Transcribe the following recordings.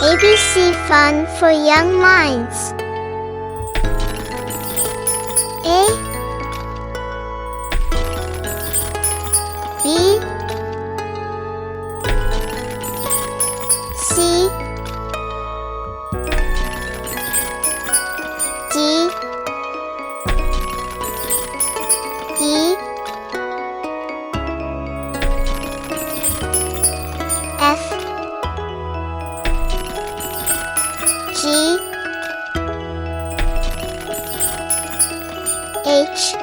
ABC Fun for Young Minds. A B C D E F G H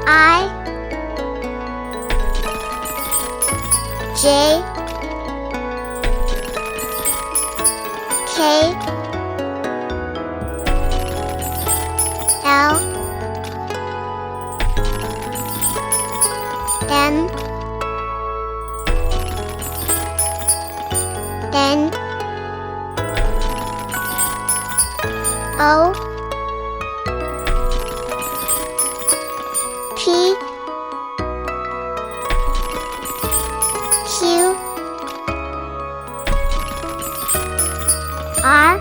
I J K L M N O P Q R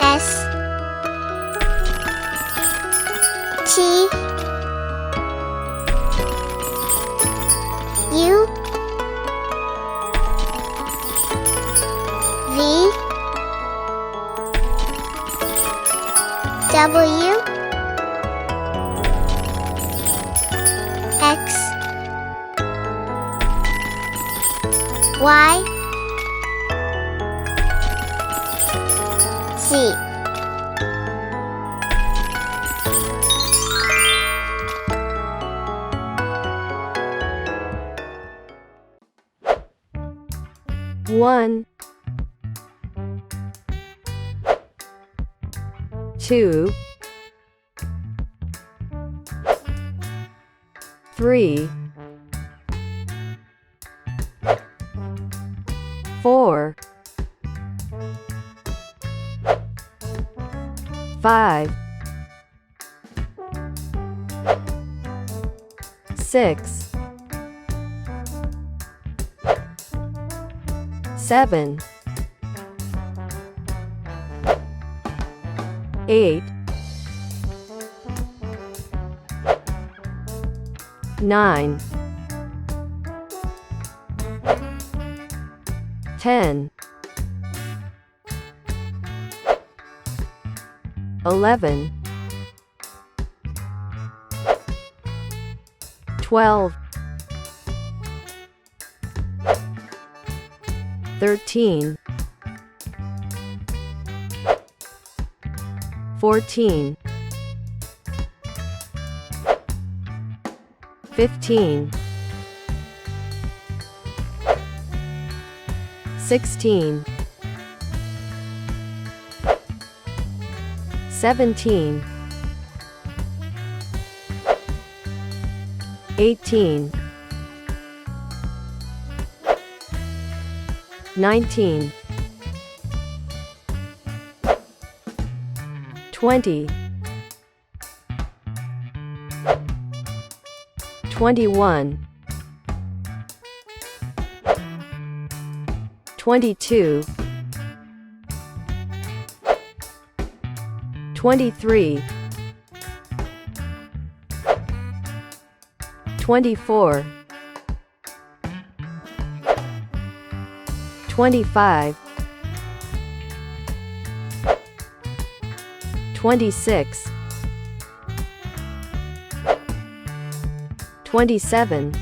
S T U V W X Y Z. One, 2, 3, 4, 5, 6, 7, 8, 9, 10, 11, 12, 13, 14, 15, 16, 17, 18, 19, 20, 21, 22, 23, 24, 25, 26, 27,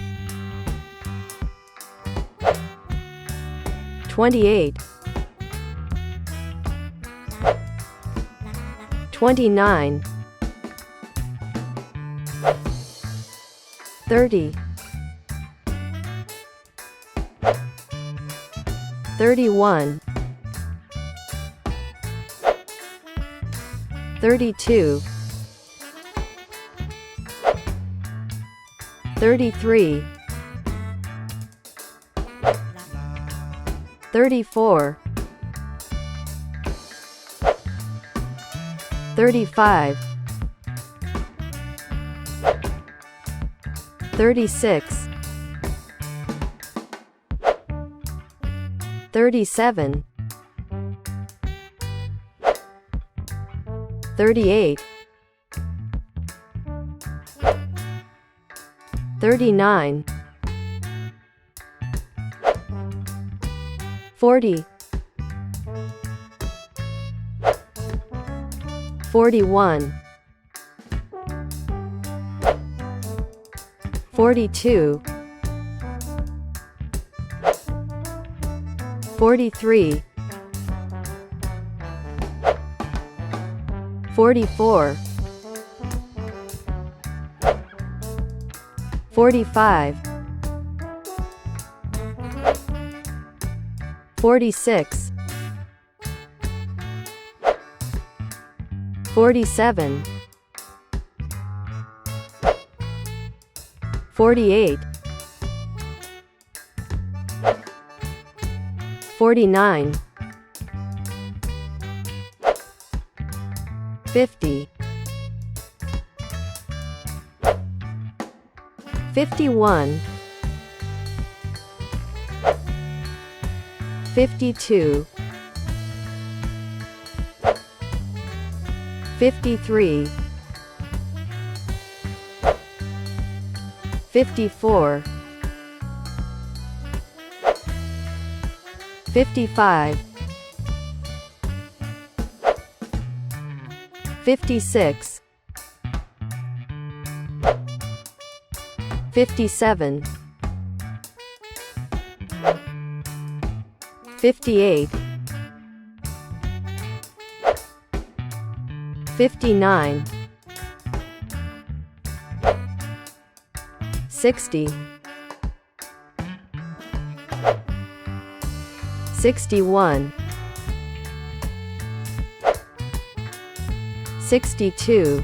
28, 29, 30, 31, 32, 33, 34, 35, 36, 37, 38, 39, 40, 41, 42, 43, 44, 45, 46, 47, 48, 49, 50, 51, 52, 53, 54, 55, 56, 57, 58, 59, 60, 61, 62,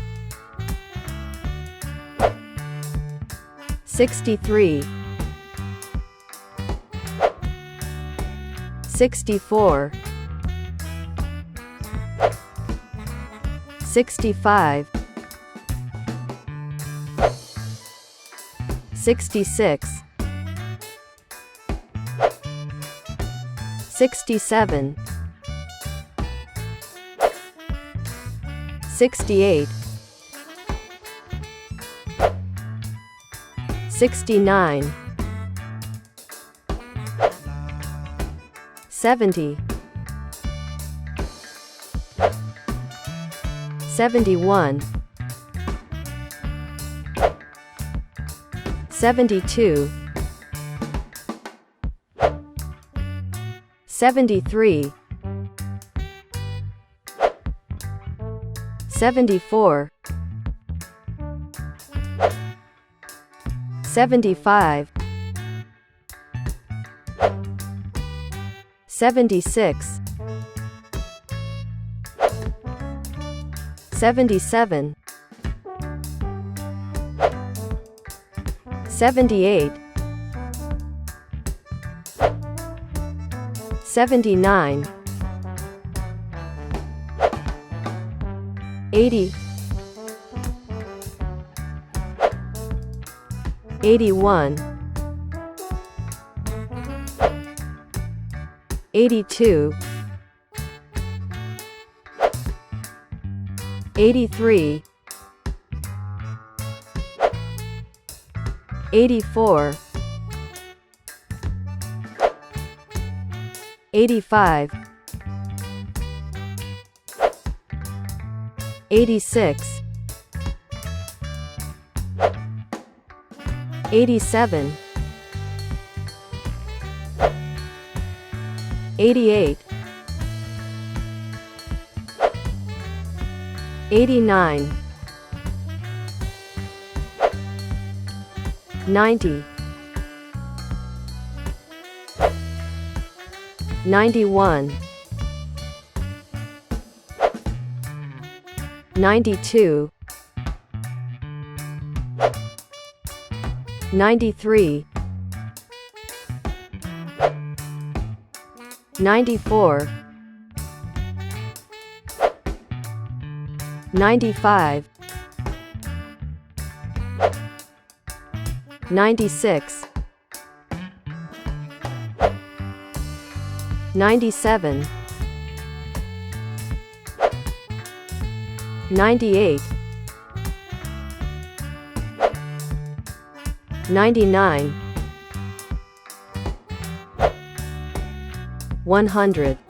63, 64, 65, 66, 67, 68, 69, 70, 71, 72, 73, 74, 75, 76, 77, 78, 79, 80, 81, 82, 83, 84, 85, 86, 87, 88, 89, 90, 91, 92, 93, 94, 95, 96, 97, 98, 99, 100.